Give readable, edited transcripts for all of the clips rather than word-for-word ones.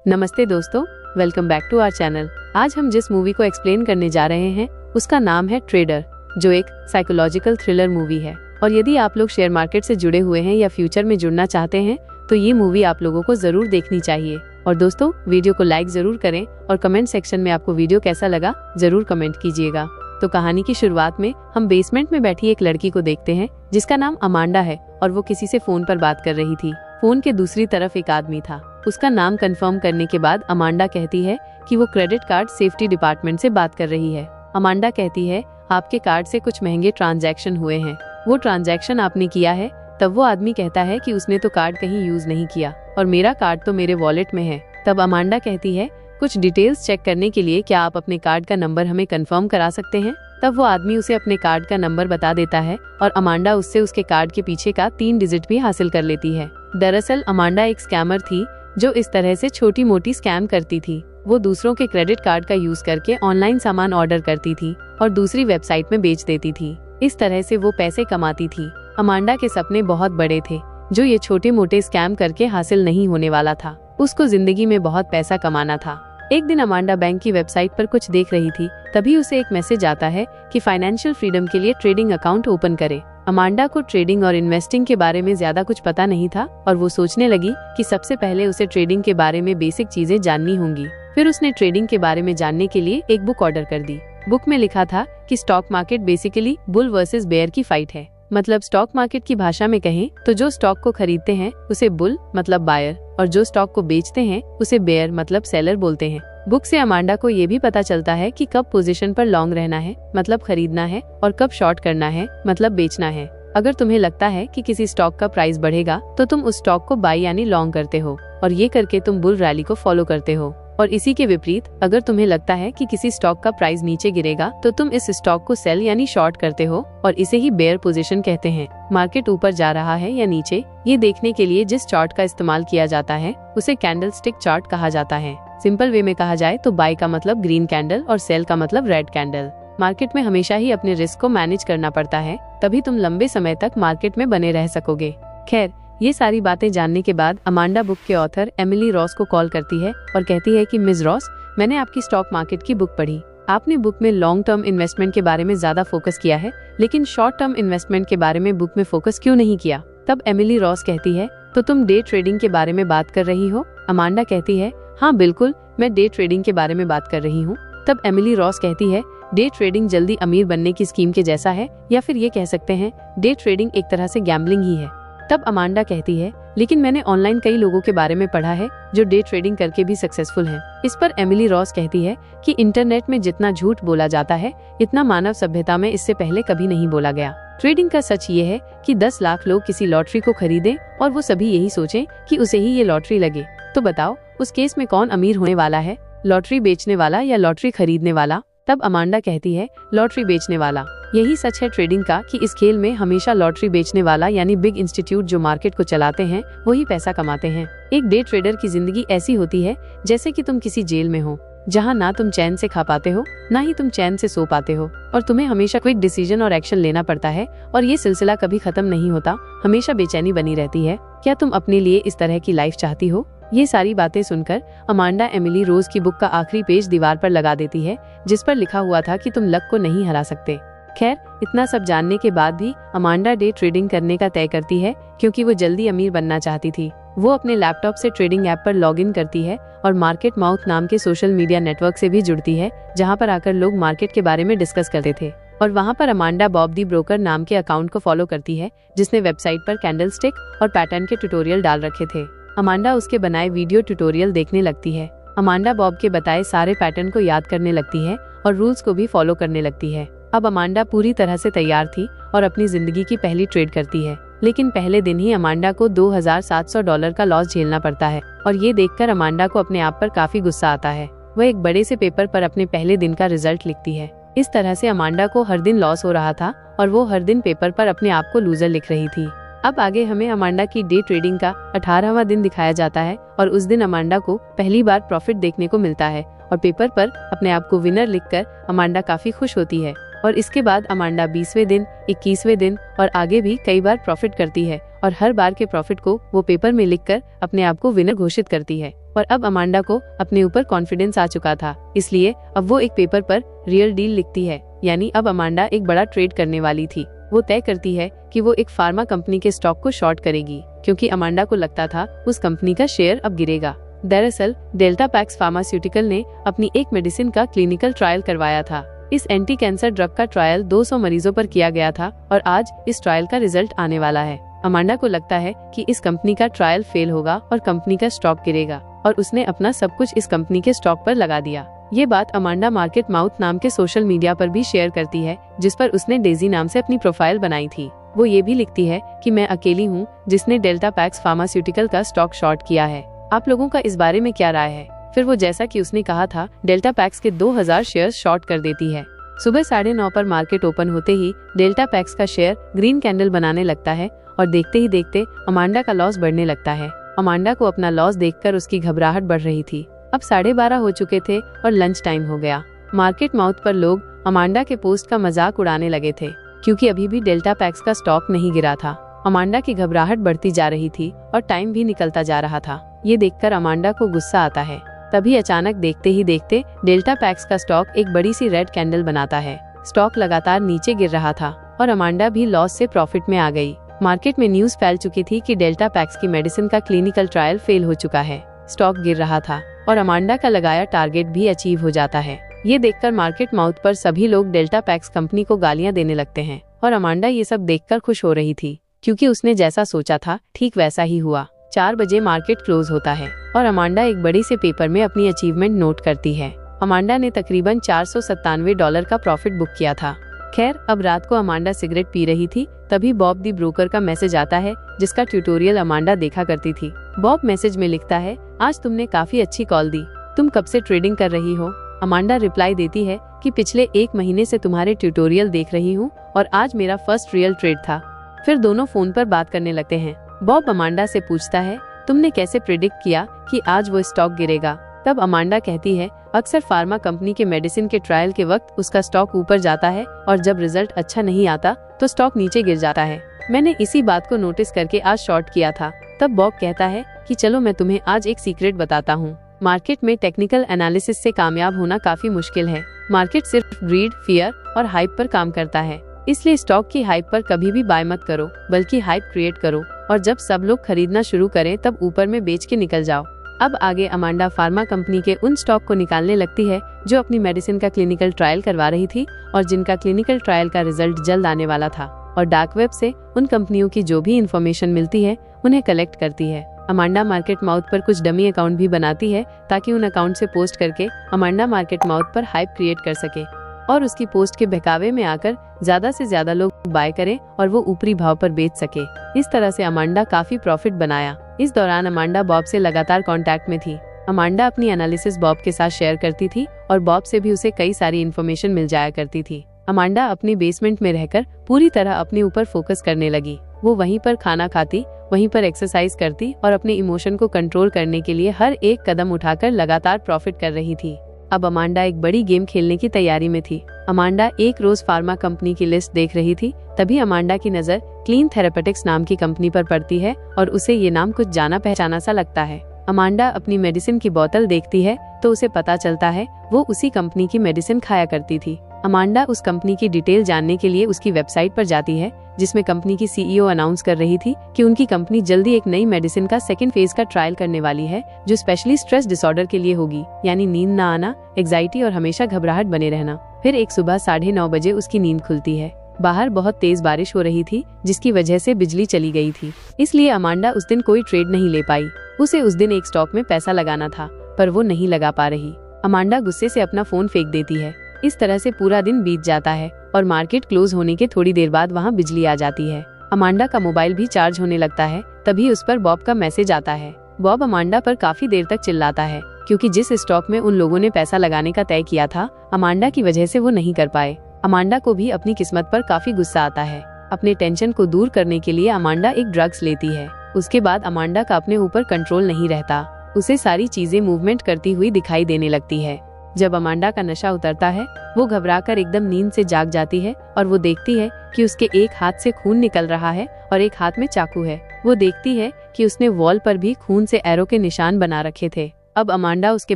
नमस्ते दोस्तों, welcome back to our channel. आज हम जिस मूवी को एक्सप्लेन करने जा रहे हैं उसका नाम है ट्रेडर, जो एक साइकोलॉजिकल थ्रिलर मूवी है। और यदि आप लोग शेयर मार्केट से जुड़े हुए हैं या फ्यूचर में जुड़ना चाहते हैं तो ये मूवी आप लोगों को जरूर देखनी चाहिए। और दोस्तों, वीडियो को लाइक जरूर करें और कमेंट सेक्शन में आपको वीडियो कैसा लगा जरूर कमेंट कीजिएगा। तो कहानी की शुरुआत में हम बेसमेंट में बैठी एक लड़की को देखते हैं जिसका नाम अमांडा है और वो किसी से फोन पर बात कर रही थी। फोन के दूसरी तरफ एक आदमी था। उसका नाम कंफर्म करने के बाद अमांडा कहती है कि वो क्रेडिट कार्ड सेफ्टी डिपार्टमेंट से बात कर रही है। अमांडा कहती है, आपके कार्ड से कुछ महंगे ट्रांजैक्शन हुए हैं, वो ट्रांजैक्शन आपने किया है? तब वो आदमी कहता है कि उसने तो कार्ड कहीं यूज नहीं किया और मेरा कार्ड तो मेरे वॉलेट में है। तब अमांडा कहती है, कुछ डिटेल्स चेक करने के लिए क्या आप अपने कार्ड का नंबर हमें कंफर्म करा सकते हैं? तब वो आदमी उसे अपने कार्ड का नंबर बता देता है और अमांडा उससे उसके कार्ड के पीछे का 3 डिजिट भी हासिल कर लेती है। दरअसल अमांडा एक स्कैमर थी जो इस तरह से छोटी मोटी स्कैम करती थी। वो दूसरों के क्रेडिट कार्ड का यूज करके ऑनलाइन सामान ऑर्डर करती थी और दूसरी वेबसाइट में बेच देती थी। इस तरह से वो पैसे कमाती थी। अमांडा के सपने बहुत बड़े थे जो ये छोटे मोटे स्कैम करके हासिल नहीं होने वाला था। उसको जिंदगी में बहुत पैसा कमाना था। एक दिन अमांडा बैंक की वेबसाइट पर कुछ देख रही थी, तभी उसे एक मैसेज आता है कि फाइनेंशियल फ्रीडम के लिए ट्रेडिंग अकाउंट ओपन करे। अमांडा को ट्रेडिंग और इन्वेस्टिंग के बारे में ज्यादा कुछ पता नहीं था और वो सोचने लगी कि सबसे पहले उसे ट्रेडिंग के बारे में बेसिक चीजें जाननी होंगी। फिर उसने ट्रेडिंग के बारे में जानने के लिए एक बुक ऑर्डर कर दी। बुक में लिखा था कि stock market basically bull versus bear की फाइट है। मतलब स्टॉक मार्केट की भाषा में कहें तो जो स्टॉक को खरीदते हैं उसे बुल मतलब बायर और जो स्टॉक को बेचते हैं उसे बेयर मतलब सेलर बोलते हैं। बुक से अमांडा को ये भी पता चलता है कि कब पोजीशन पर लॉन्ग रहना है मतलब खरीदना है और कब शॉर्ट करना है मतलब बेचना है। अगर तुम्हें लगता है कि किसी स्टॉक का प्राइस बढ़ेगा तो तुम उस स्टॉक को बाई यानी लॉन्ग करते हो और ये करके तुम बुल रैली को फॉलो करते हो। और इसी के विपरीत अगर तुम्हें लगता है कि किसी स्टॉक का प्राइस नीचे गिरेगा तो तुम इस स्टॉक को सेल यानी शॉर्ट करते हो और इसे ही बेयर पोजीशन कहते हैं। मार्केट ऊपर जा रहा है या नीचे ये देखने के लिए जिस चार्ट का इस्तेमाल किया जाता है उसे कैंडल स्टिक चार्ट कहा जाता है। सिंपल वे में कहा जाए तो बाय का मतलब ग्रीन कैंडल और सेल का मतलब रेड कैंडल। मार्केट में हमेशा ही अपने रिस्क को मैनेज करना पड़ता है, तभी तुम लंबे समय तक मार्केट में बने रह सकोगे। खैर, ये सारी बातें जानने के बाद अमांडा बुक के ऑथर एमिली रॉस को कॉल करती है और कहती है कि मिस रॉस, मैंने आपकी स्टॉक मार्केट की बुक पढ़ी। आपने बुक में लॉन्ग टर्म इन्वेस्टमेंट के बारे में ज्यादा फोकस किया है, लेकिन शॉर्ट टर्म इन्वेस्टमेंट के बारे में बुक में फोकस क्यों नहीं किया? तब एमिली रॉस कहती है, तो तुम डे ट्रेडिंग के बारे में बात कर रही हो? अमांडा कहती है, हाँ बिल्कुल, मैं डे ट्रेडिंग के बारे में बात कर रही हूँ। तब एमिली रॉस कहती है, डे ट्रेडिंग जल्दी अमीर बनने की स्कीम के जैसा है, या फिर ये कह सकते हैं डे ट्रेडिंग एक तरह से गैम्बलिंग ही है। तब अमांडा कहती है, लेकिन मैंने ऑनलाइन कई लोगों के बारे में पढ़ा है जो डे ट्रेडिंग करके भी सक्सेसफुल हैं। इस पर एमिली रॉस कहती है कि इंटरनेट में जितना झूठ बोला जाता है इतना मानव सभ्यता में इससे पहले कभी नहीं बोला गया। ट्रेडिंग का सच ये है कि 10 लाख लोग किसी लॉटरी को खरीदें और वो सभी यही सोचें कि उसे ही ये लॉटरी लगे। तो बताओ, उस केस में कौन अमीर होने वाला है, लॉटरी बेचने वाला या लॉटरी खरीदने वाला? तब अमांडा कहती है, लॉटरी बेचने वाला। यही सच है ट्रेडिंग का कि इस खेल में हमेशा लॉटरी बेचने वाला यानी बिग इंस्टीट्यूट जो मार्केट को चलाते हैं वही पैसा कमाते हैं। एक डे ट्रेडर की जिंदगी ऐसी होती है जैसे कि तुम किसी जेल में हो, जहां ना तुम चैन से खा पाते हो ना ही तुम चैन से सो पाते हो और तुम्हें हमेशा क्विक डिसीजन और एक्शन लेना पड़ता है और ये सिलसिला कभी खत्म नहीं होता, हमेशा बेचैनी बनी रहती है। क्या तुम अपने लिए इस तरह की लाइफ चाहती हो? ये सारी बातें सुनकर अमांडा एमिली रोज की बुक का आखिरी पेज दीवार पर लगा देती है जिस पर लिखा हुआ था कि तुम लक को नहीं हरा सकते। खैर, इतना सब जानने के बाद भी अमांडा डे ट्रेडिंग करने का तय करती है क्योंकि वो जल्दी अमीर बनना चाहती थी। वो अपने लैपटॉप से ट्रेडिंग ऐप पर लॉगिन करती है और मार्केट माउथ नाम के सोशल मीडिया नेटवर्क से भी जुड़ती है जहाँ पर आकर लोग मार्केट के बारे में डिस्कस करते थे। और वहाँ पर अमांडा बॉब दी ब्रोकर नाम के अकाउंट को फॉलो करती है जिसने वेबसाइट पर कैंडल स्टिक और पैटर्न के ट्यूटोरियल डाल रखे थे। अमांडा उसके बनाए वीडियो ट्यूटोरियल देखने लगती है। अमांडा बॉब के बताए सारे पैटर्न को याद करने लगती है और रूल्स को भी फॉलो करने लगती है। अब अमांडा पूरी तरह से तैयार थी और अपनी जिंदगी की पहली ट्रेड करती है, लेकिन पहले दिन ही अमांडा को $2700 का लॉस झेलना पड़ता है और ये देखकर अमांडा को अपने आप पर काफी गुस्सा आता है। वह एक बड़े से पेपर पर अपने पहले दिन का रिजल्ट लिखती है। इस तरह से अमांडा को हर दिन लॉस हो रहा था और वो हर दिन पेपर पर अपने आप को लूजर लिख रही थी। अब आगे हमें अमांडा की डे ट्रेडिंग का 18वां दिन दिखाया जाता है और उस दिन अमांडा को पहली बार प्रॉफिट देखने को मिलता है और पेपर पर अपने आप को विनर लिखकर अमांडा काफी खुश होती है। और इसके बाद अमांडा 20वें दिन, 21वें दिन और आगे भी कई बार प्रॉफिट करती है और हर बार के प्रॉफिट को वो पेपर में लिखकर अपने आप को विनर घोषित करती है। और अब अमांडा को अपने ऊपर कॉन्फिडेंस आ चुका था, इसलिए अब वो एक पेपर पर रियल डील लिखती है। यानी अब अमांडा एक बड़ा ट्रेड करने वाली थी। वो तय करती है कि वो एक फार्मा कंपनी के स्टॉक को शॉर्ट करेगी, क्योंकि अमांडा को लगता था उस कंपनी का शेयर अब गिरेगा। दरअसल डेल्टापैक्स फार्मास्यूटिकल ने अपनी एक मेडिसिन का क्लिनिकल ट्रायल करवाया था। इस एंटी कैंसर ड्रग का ट्रायल 200 मरीजों पर किया गया था और आज इस ट्रायल का रिजल्ट आने वाला है। अमांडा को लगता है कि इस कंपनी का ट्रायल फेल होगा और कंपनी का स्टॉक गिरेगा, और उसने अपना सब कुछ इस कंपनी के स्टॉक पर लगा दिया। ये बात अमांडा मार्केट माउथ नाम के सोशल मीडिया पर भी शेयर करती है, जिस पर उसने डेजी नाम से अपनी प्रोफाइल बनाई थी। वो ये भी लिखती है कि मैं अकेली हूँ जिसने डेल्टापैक्स फार्मास्यूटिकल का स्टॉक शॉर्ट किया है। आप लोगों का इस बारे में क्या राय है? फिर वो जैसा कि उसने कहा था डेल्टापैक्स के 2000 शेयर शॉर्ट कर देती है। सुबह 9:30 पर मार्केट ओपन होते ही डेल्टापैक्स का शेयर ग्रीन कैंडल बनाने लगता है और देखते ही देखते अमांडा का लॉस बढ़ने लगता है। अमांडा को अपना लॉस देखकर उसकी घबराहट बढ़ रही थी। अब 12:30 हो चुके थे और लंच टाइम हो गया। मार्केट माउथ पर लोग अमांडा के पोस्ट का मजाक उड़ाने लगे थे, क्योंकि अभी भी डेल्टापैक्स का स्टॉक नहीं गिरा था। अमांडा की घबराहट बढ़ती जा रही थी और टाइम भी निकलता जा रहा था। ये देखकर अमांडा को गुस्सा आता है। तभी अचानक देखते ही देखते डेल्टापैक्स का स्टॉक एक बड़ी सी रेड कैंडल बनाता है। स्टॉक लगातार नीचे गिर रहा था और अमांडा भी लॉस से प्रॉफिट में आ गई। मार्केट में न्यूज फैल चुकी थी कि डेल्टापैक्स की मेडिसिन का क्लिनिकल ट्रायल फेल हो चुका है। स्टॉक गिर रहा था और अमांडा का लगाया टारगेट भी अचीव हो जाता है। ये देखकर मार्केट माउथ पर सभी लोग डेल्टापैक्स कंपनी को गालियां देने लगते हैं और अमांडा ये सब देखकर खुश हो रही थी, क्योंकि उसने जैसा सोचा था ठीक वैसा ही हुआ। 4 बजे मार्केट क्लोज होता है और अमांडा एक बड़े से पेपर में अपनी अचीवमेंट नोट करती है। अमांडा ने तकरीबन $497 का प्रॉफिट बुक किया था। खैर, अब रात को अमांडा सिगरेट पी रही थी, तभी बॉब दी ब्रोकर का मैसेज आता है, जिसका ट्यूटोरियल अमांडा देखा करती थी। बॉब मैसेज में लिखता है, आज तुमने काफी अच्छी कॉल दी, तुम कब से ट्रेडिंग कर रही हो? अमांडा रिप्लाई देती है कि पिछले 1 महीने से तुम्हारे ट्यूटोरियल देख रही हूँ और आज मेरा फर्स्ट रियल ट्रेड था। फिर दोनों फोन पर बात करने लगते हैं। बॉब अमांडा से पूछता है, तुमने कैसे प्रिडिक्ट किया कि आज वो स्टॉक गिरेगा? तब अमांडा कहती है, अक्सर फार्मा कंपनी के मेडिसिन के ट्रायल के वक्त उसका स्टॉक ऊपर जाता है और जब रिजल्ट अच्छा नहीं आता तो स्टॉक नीचे गिर जाता है। मैंने इसी बात को नोटिस करके आज शॉर्ट किया था। तब बॉब कहता है कि चलो मैं तुम्हें आज एक सीक्रेट बताता हूँ। मार्केट में टेक्निकल एनालिसिस से कामयाब होना काफी मुश्किल है। मार्केट सिर्फ ग्रीड, फियर और हाइप पर काम करता है। इसलिए स्टॉक की हाइप पर कभी भी बाय मत करो, बल्कि हाइप क्रिएट करो और जब सब लोग खरीदना शुरू करें तब ऊपर में बेच के निकल जाओ। अब आगे अमांडा फार्मा कंपनी के उन स्टॉक को निकालने लगती है जो अपनी मेडिसिन का क्लिनिकल ट्रायल करवा रही थी और जिनका क्लिनिकल ट्रायल का रिजल्ट जल्द आने वाला था, और डार्क वेब से उन कंपनियों की जो भी इंफॉर्मेशन मिलती है उन्हें कलेक्ट करती है। अमांडा मार्केट माउथ पर कुछ डमी अकाउंट भी बनाती है ताकि उन अकाउंट से पोस्ट करके अमांडा मार्केट माउथ पर हाइप क्रिएट कर सके और उसकी पोस्ट के बहकावे में आकर ज्यादा से ज्यादा लोग बाय करें और वो ऊपरी भाव पर बेच सके। इस तरह से अमांडा काफी प्रॉफिट बनाया। इस दौरान अमांडा बॉब से लगातार कांटेक्ट में थी। अमांडा अपनी एनालिसिस बॉब के साथ शेयर करती थी और बॉब से भी उसे कई सारी इन्फॉर्मेशन मिल जाया करती थी। अमांडा अपनी बेसमेंट में रहकर पूरी तरह अपने ऊपर फोकस करने लगी। वो वहीं पर खाना खाती, वहीं पर एक्सरसाइज करती और अपने इमोशन को कंट्रोल करने के लिए हर एक कदम उठाकर लगातार प्रॉफिट कर रही थी। अब अमांडा एक बड़ी गेम खेलने की तैयारी में थी। अमांडा एक रोज फार्मा कंपनी की लिस्ट देख रही थी। तभी अमांडा की नजर क्लीन थेरेपेटिक्स नाम की कंपनी पर पड़ती है और उसे ये नाम कुछ जाना पहचाना सा लगता है। अमांडा अपनी मेडिसिन की बोतल देखती है तो उसे पता चलता है वो उसी कंपनी की मेडिसिन खाया करती थी। अमांडा उस कंपनी की डिटेल जानने के लिए उसकी वेबसाइट पर जाती है, जिसमें कंपनी की सीईओ अनाउंस कर रही थी कि उनकी कंपनी जल्दी एक नई मेडिसिन का सेकंड फेज का ट्रायल करने वाली है, जो स्पेशली स्ट्रेस डिसऑर्डर के लिए होगी, यानी नींद न आना, एंजाइटी और हमेशा घबराहट बने रहना। फिर एक सुबह 9:30 बजे उसकी नींद खुलती है। बाहर बहुत तेज बारिश हो रही थी, जिसकी वजह से बिजली चली गई थी। इसलिए अमांडा उस दिन कोई ट्रेड नहीं ले पाई। उसे उस दिन एक स्टॉक में पैसा लगाना था, पर वो नहीं लगा पा रही। अमांडा गुस्से से अपना फोन फेंक देती है। इस तरह से पूरा दिन बीत जाता है और मार्केट क्लोज होने के थोड़ी देर बाद वहाँ बिजली आ जाती है। अमांडा का मोबाइल भी चार्ज होने लगता है। तभी उस पर बॉब का मैसेज आता है। बॉब अमांडा पर काफी देर तक चिल्लाता है, क्योंकि जिस स्टॉक में उन लोगों ने पैसा लगाने का तय किया था, अमांडा की वजह से वो नहीं कर पाए। अमांडा को भी अपनी किस्मत पर काफी गुस्सा आता है। अपने टेंशन को दूर करने के लिए अमांडा एक ड्रग्स लेती है। उसके बाद अमांडा का अपने ऊपर कंट्रोल नहीं रहता। उसे सारी चीजें मूवमेंट करती हुई दिखाई देने लगती है। जब अमांडा का नशा उतरता है, वो घबराकर एकदम नींद से जाग जाती है और वो देखती है कि उसके एक हाथ से खून निकल रहा है और एक हाथ में चाकू है। वो देखती है कि उसने वॉल पर भी खून से एरो के निशान बना रखे थे। अब अमांडा उसके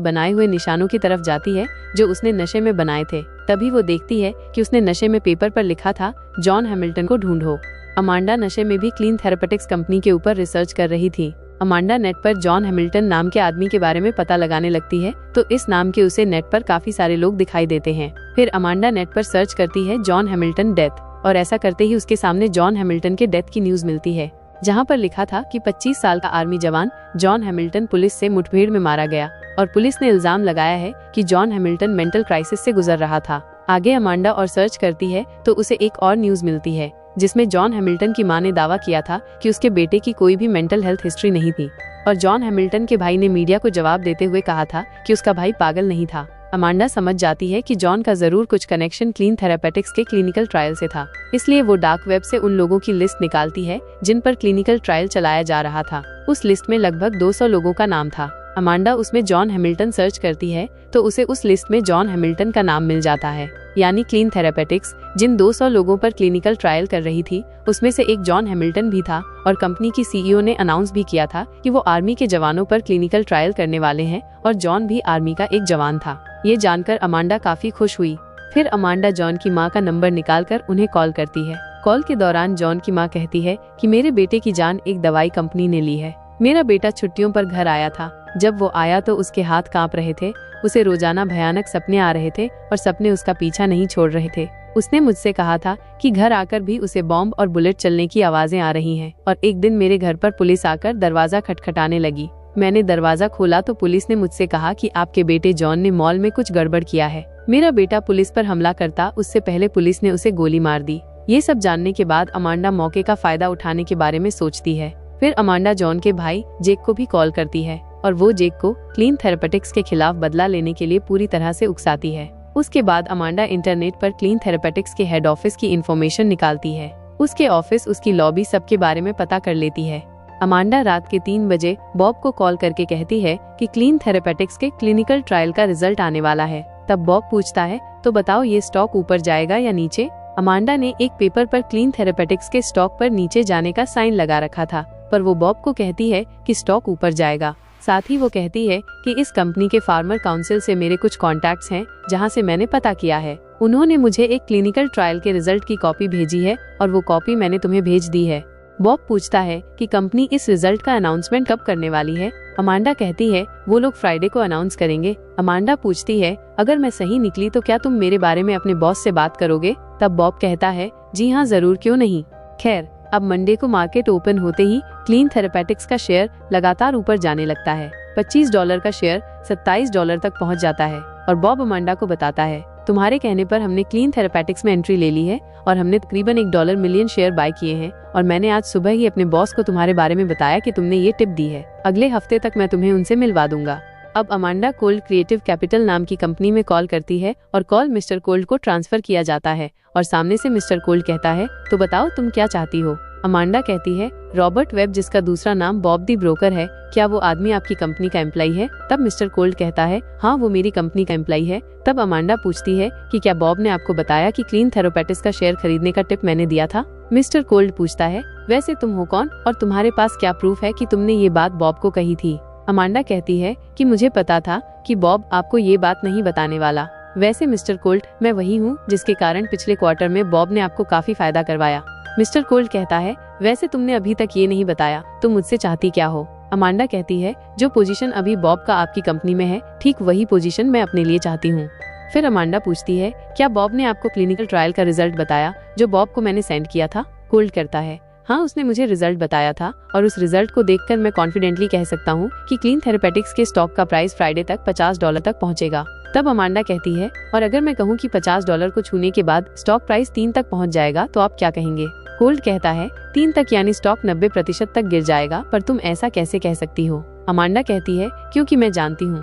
बनाए हुए निशानों की तरफ जाती है जो उसने नशे में बनाए थे। तभी वो देखती है कि उसने नशे में पेपर पर लिखा था, जॉन हैमिल्टन को ढूंढो। अमांडा नशे में भी क्लीन थेरापेटिक्स कंपनी के ऊपर रिसर्च कर रही थी। अमांडा नेट पर जॉन हैमिल्टन नाम के आदमी के बारे में पता लगाने लगती है तो इस नाम के उसे नेट पर काफी सारे लोग दिखाई देते हैं। फिर अमांडा नेट पर सर्च करती है जॉन हैमिल्टन डेथ, और ऐसा करते ही उसके सामने जॉन हैमिल्टन के डेथ की न्यूज मिलती है, जहां पर लिखा था कि 25 साल का आर्मी जवान जॉन हैमिल्टन पुलिस से मुठभेड़ में मारा गया और पुलिस ने इल्जाम लगाया है कि जॉन हैमिल्टन मेंटल क्राइसिस से गुजर रहा था। आगे अमांडा और सर्च करती है तो उसे एक और न्यूज मिलती है जिसमें जॉन हैमिल्टन की मां ने दावा किया था कि उसके बेटे की कोई भी मेंटल हेल्थ हिस्ट्री नहीं थी, और जॉन हैमिल्टन के भाई ने मीडिया को जवाब देते हुए कहा था कि उसका भाई पागल नहीं था। अमांडा समझ जाती है कि जॉन का जरूर कुछ कनेक्शन क्लीन थेरापेटिक्स के क्लिनिकल ट्रायल से था, इसलिए वो डार्क वेब से उन लोगों की लिस्ट निकालती है जिन पर क्लिनिकल ट्रायल चलाया जा रहा था। उस लिस्ट में लगभग 200 लोगों का नाम था। अमांडा उसमें जॉन हैमिल्टन सर्च करती है तो उसे उस लिस्ट में जॉन हैमिल्टन का नाम मिल जाता है, यानी क्लीन थेरापेटिक्स जिन 200 लोगों पर क्लिनिकल ट्रायल कर रही थी उसमें से एक जॉन हैमिल्टन भी था। और कंपनी की सीईओ ने अनाउंस भी किया था कि वो आर्मी के जवानों पर क्लिनिकल ट्रायल करने वाले हैं और जॉन भी आर्मी का एक जवान था। ये जानकर अमांडा काफी खुश हुई। फिर अमांडा जॉन की मां का नंबर निकालकर उन्हें कॉल करती है। कॉल के दौरान जॉन की मां कहती है कि मेरे बेटे की जान एक दवाई कंपनी ने ली है। मेरा बेटा छुट्टियों पर घर आया था। जब वो आया तो उसके हाथ कांप रहे थे, उसे रोजाना भयानक सपने आ रहे थे और सपने उसका पीछा नहीं छोड़ रहे थे। उसने मुझसे कहा था कि घर आकर भी उसे बॉम्ब और बुलेट चलने की आवाजें आ रही हैं, और एक दिन मेरे घर पर पुलिस आकर दरवाजा खटखटाने लगी। मैंने दरवाजा खोला तो पुलिस ने मुझसे कहा कि आपके बेटे जॉन ने मॉल में कुछ गड़बड़ किया है। मेरा बेटा पुलिस पर हमला करता उससे पहले पुलिस ने उसे गोली मार दी। ये सब जानने के बाद अमांडा मौके का फायदा उठाने के बारे में सोचती है। फिर अमांडा जॉन के भाई जेक को भी कॉल करती है और वो जेक को क्लीन थेरापेटिक्स के खिलाफ बदला लेने के लिए पूरी तरह से उकसाती है। उसके बाद अमांडा इंटरनेट पर क्लीन थेरापेटिक्स के हेड ऑफिस की इंफॉर्मेशन निकालती है। उसके ऑफिस, उसकी लॉबी, सबके बारे में पता कर लेती है। अमांडा रात के 3 बजे बॉब को कॉल करके कहती है कि क्लीन थेरापेटिक्स के क्लिनिकल ट्रायल का रिजल्ट आने वाला है। तब बॉब पूछता है, तो बताओ ये स्टॉक ऊपर जाएगा या नीचे? अमांडा ने एक पेपर पर क्लीन थेरापेटिक्स के स्टॉक पर नीचे जाने का साइन लगा रखा था, पर वो बॉब को कहती है कि स्टॉक ऊपर जाएगा। साथ ही वो कहती है कि इस कंपनी के फार्मर काउंसिल से मेरे कुछ कॉन्टैक्ट्स हैं जहां से मैंने पता किया है। उन्होंने मुझे एक क्लिनिकल ट्रायल के रिजल्ट की कॉपी भेजी है और वो कॉपी मैंने तुम्हें भेज दी है। बॉब पूछता है कि कंपनी इस रिजल्ट का अनाउंसमेंट कब करने वाली है? अमांडा कहती है वो लोग फ्राइडे को अनाउंस करेंगे। अमांडा पूछती है अगर मैं सही निकली तो क्या तुम मेरे बारे में अपने बॉस से बात करोगे? तब बॉब कहता है जी हाँ जरूर, क्यों नहीं। खैर, अब मंडे को मार्केट ओपन होते ही क्लीन थेरापेटिक्स का शेयर लगातार ऊपर जाने लगता है। $25 का शेयर $27 तक पहुंच जाता है और बॉब अमांडा को बताता है तुम्हारे कहने पर हमने क्लीन थेरापेटिक्स में एंट्री ले ली है और हमने तकरीबन $1 मिलियन शेयर बाय किए हैं, और मैंने आज सुबह ही अपने बॉस को तुम्हारे बारे में बताया कि तुमने ये टिप दी है। अगले हफ्ते तक मैं तुम्हें उनसे मिलवा दूंगा। अब अमांडा कोल्ड क्रिएटिव कैपिटल नाम की कंपनी में कॉल करती है और कॉल मिस्टर कोल्ड को ट्रांसफर किया जाता है और सामने से मिस्टर कोल्ड कहता है तो बताओ तुम क्या चाहती हो? अमांडा कहती है रॉबर्ट वेब, जिसका दूसरा नाम बॉब दी ब्रोकर है, क्या वो आदमी आपकी कंपनी का एम्प्लॉय है? तब मिस्टर कोल्ड कहता है हाँ वो मेरी कंपनी का एम्प्लॉय है। तब अमांडा पूछती है कि क्या बॉब ने आपको बताया कि क्लीन थेरापेटिक्स का शेयर खरीदने का टिप मैंने दिया था? मिस्टर कोल्ड पूछता है वैसे तुम हो कौन और तुम्हारे पास क्या प्रूफ है कि तुमने ये बात बॉब को कही थी? अमांडा कहती है कि मुझे पता था कि बॉब आपको ये बात नहीं बताने वाला। वैसे मिस्टर कोल्ड, मैं वही हूँ जिसके कारण पिछले क्वार्टर में बॉब ने आपको काफी फायदा करवाया। मिस्टर कोल्ड कहता है वैसे तुमने अभी तक ये नहीं बताया, तुम मुझसे चाहती क्या हो? अमांडा कहती है जो पोजीशन अभी बॉब का आपकी कंपनी में है, ठीक वही पोजीशन मैं अपने लिए चाहती हूँ। फिर अमांडा पूछती है क्या बॉब ने आपको क्लिनिकल ट्रायल का रिजल्ट बताया जो बॉब को मैंने सेंड किया था? कोल्ड करता है हाँ, उसने मुझे रिजल्ट बताया था और उस रिजल्ट को देखकर मैं कॉन्फिडेंटली कह सकता हूँ कि क्लीन थेरापेटिक्स के स्टॉक का प्राइस फ्राइडे तक $50 तक पहुँचेगा। तब अमांडा कहती है और अगर मैं कहूँ कि $50 को छूने के बाद स्टॉक प्राइस 3 तक पहुँच जाएगा तो आप क्या कहेंगे? कोल्ड कहता है 3 तक यानी स्टॉक 90% तक गिर जाएगा, पर तुम ऐसा कैसे कह सकती हो? अमांडा कहती है क्योंकि मैं जानती हूँ।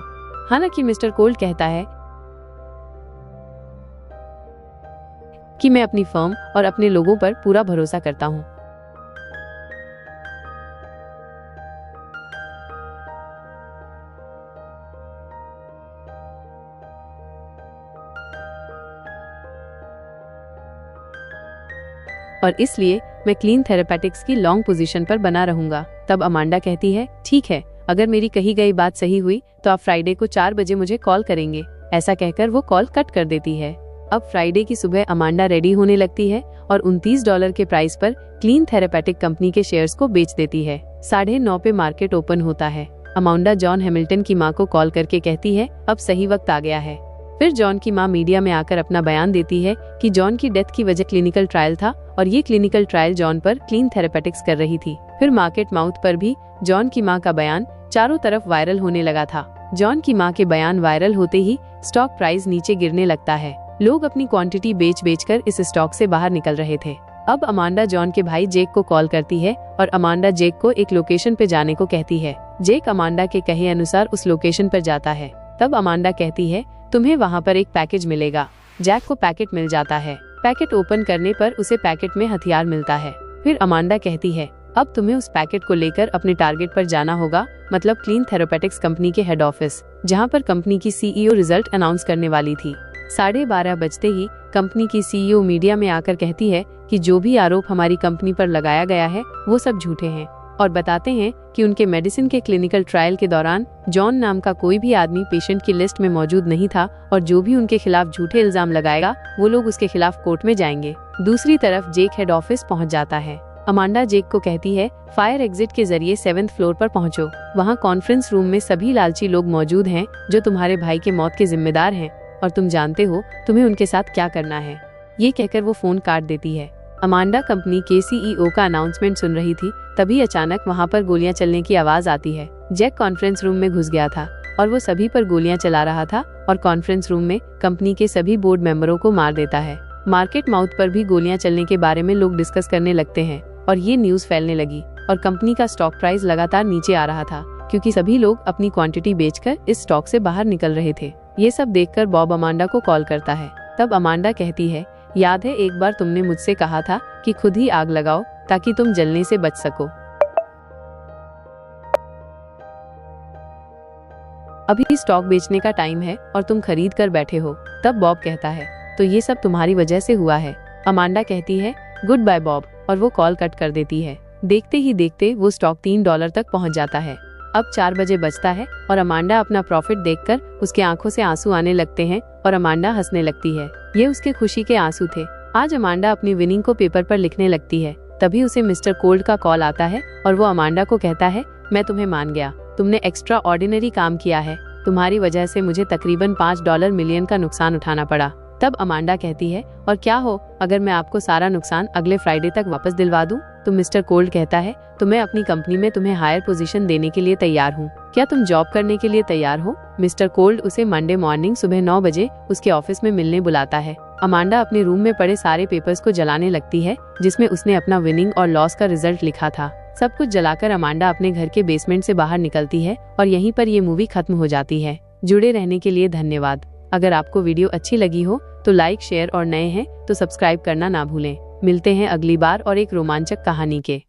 हालांकि मिस्टर कोल्ड कहता है कि मैं अपनी फर्म और अपने लोगों पर पूरा भरोसा करता हूँ। और इसलिए मैं क्लीन थेरेपेटिक्स की लॉन्ग पोजीशन पर बना रहूंगा। तब अमांडा कहती है, ठीक है, अगर मेरी कही गई बात सही हुई तो आप फ्राइडे को 4 बजे मुझे कॉल करेंगे। ऐसा कहकर वो कॉल कट कर देती है। अब फ्राइडे की सुबह अमांडा रेडी होने लगती है और $29 के प्राइस पर क्लीन थेरेपेटिक कंपनी के शेयर्स को बेच देती है। 9:30 पे मार्केट ओपन होता है। अमांडा जॉन हैमिल्टन की मां को कॉल करके कहती है, अब सही वक्त आ गया है। फिर जॉन की मां मीडिया में आकर अपना बयान देती है कि जॉन की डेथ की वजह क्लिनिकल ट्रायल था और ये क्लिनिकल ट्रायल जॉन पर क्लीन थेरेपेटिक्स कर रही थी। फिर मार्केट माउथ पर भी जॉन की मां का बयान चारों तरफ वायरल होने लगा था। जॉन की मां के बयान वायरल होते ही स्टॉक प्राइस नीचे गिरने लगता है। लोग अपनी क्वांटिटी बेच-बेचकर इस स्टॉक से बाहर निकल रहे थे। अब अमांडा जॉन के भाई जेक को कॉल करती है और अमांडा जेक को एक लोकेशन पे जाने को कहती है। जेक अमांडा के कहे अनुसार उस लोकेशन पर जाता है। तब अमांडा कहती है, तुम्हें वहाँ पर एक पैकेज मिलेगा। जैक को पैकेट मिल जाता है। पैकेट ओपन करने पर उसे पैकेट में हथियार मिलता है। फिर अमांडा कहती है, अब तुम्हें उस पैकेट को लेकर अपने टारगेट पर जाना होगा, मतलब क्लीन थेरेपेटिक्स कंपनी के हेड ऑफिस, जहाँ पर कंपनी की CEO रिजल्ट अनाउंस करने वाली थी। 12:30 बजते ही कंपनी की CEO मीडिया में आकर कहती है कि जो भी आरोप हमारी कंपनी पर लगाया गया है वो सब झूठे हैं और बताते हैं कि उनके मेडिसिन के क्लिनिकल ट्रायल के दौरान जॉन नाम का कोई भी आदमी पेशेंट की लिस्ट में मौजूद नहीं था और जो भी उनके खिलाफ झूठे इल्जाम लगाएगा वो लोग उसके खिलाफ कोर्ट में जाएंगे। दूसरी तरफ जेक हेड ऑफिस पहुंच जाता है। अमांडा जेक को कहती है, फायर एग्जिट के जरिए 7th फ्लोर पर पहुंचो। वहां कॉन्फ्रेंस रूम में सभी लालची लोग मौजूद हैं जो तुम्हारे भाई के मौत के जिम्मेदार हैं और तुम जानते हो तुम्हें उनके साथ क्या करना है। ये कहकर वो फोन काट देती है। अमांडा कंपनी के CEO का अनाउंसमेंट सुन रही थी, तभी अचानक वहाँ पर गोलियां चलने की आवाज आती है। जैक कॉन्फ्रेंस रूम में घुस गया था और वो सभी पर गोलियां चला रहा था और कॉन्फ्रेंस रूम में कंपनी के सभी बोर्ड मेंबरों को मार देता है। मार्केट माउथ पर भी गोलियां चलने के बारे में लोग डिस्कस करने लगते हैं और ये न्यूज फैलने लगी और कंपनी का स्टॉक प्राइस लगातार नीचे आ रहा था क्योंकि सभी लोग अपनी क्वांटिटी बेचकर इस स्टॉक से बाहर निकल रहे थे। ये सब देखकर बॉब अमांडा को कॉल करता है। तब अमांडा कहती है, याद है एक बार तुमने मुझसे कहा था कि खुद ही आग लगाओ ताकि तुम जलने से बच सको। अभी स्टॉक बेचने का टाइम है और तुम खरीद कर बैठे हो। तब बॉब कहता है, तो ये सब तुम्हारी वजह से हुआ है। अमांडा कहती है, गुड बाय बॉब, और वो कॉल कट कर देती है। देखते ही देखते वो स्टॉक $3 तक पहुंच जाता है। अब 4 बजे बजता है और अमांडा अपना प्रॉफिट देखकर उसके आंखों से आंसू आने लगते हैं और अमांडा हंसने लगती है। ये उसके खुशी के आंसू थे। आज अमांडा अपनी विनिंग को पेपर पर लिखने लगती है। तभी उसे मिस्टर कोल्ड का कॉल आता है और वो अमांडा को कहता है, मैं तुम्हें मान गया, तुमने एक्स्ट्रा ऑर्डिनरी काम किया है, तुम्हारी वजह से मुझे तकरीबन $5 मिलियन का नुकसान उठाना पड़ा। तब अमांडा कहती है, और क्या हो अगर मैं आपको सारा नुकसान अगले फ्राइडे तक वापस दिलवा दूं? तो मिस्टर कोल्ड कहता है, तो मैं अपनी कंपनी में तुम्हें हायर पोजीशन देने के लिए तैयार हूँ, क्या तुम जॉब करने के लिए तैयार हो? मिस्टर कोल्ड उसे मंडे मॉर्निंग सुबह 9 बजे उसके ऑफिस में मिलने बुलाता है। अमांडा अपने रूम में पड़े सारे पेपर्स को जलाने लगती है जिसमें उसने अपना विनिंग और लॉस का रिजल्ट लिखा था। सब कुछ जलाकर अमांडा अपने घर के बेसमेंट से बाहर निकलती है और यहीं पर ये मूवी खत्म हो जाती है। जुड़े रहने के लिए धन्यवाद। अगर आपको वीडियो अच्छी लगी हो तो लाइक, शेयर और नए हैं तो सब्सक्राइब करना ना भूलें। मिलते हैं अगली बार और एक रोमांचक कहानी के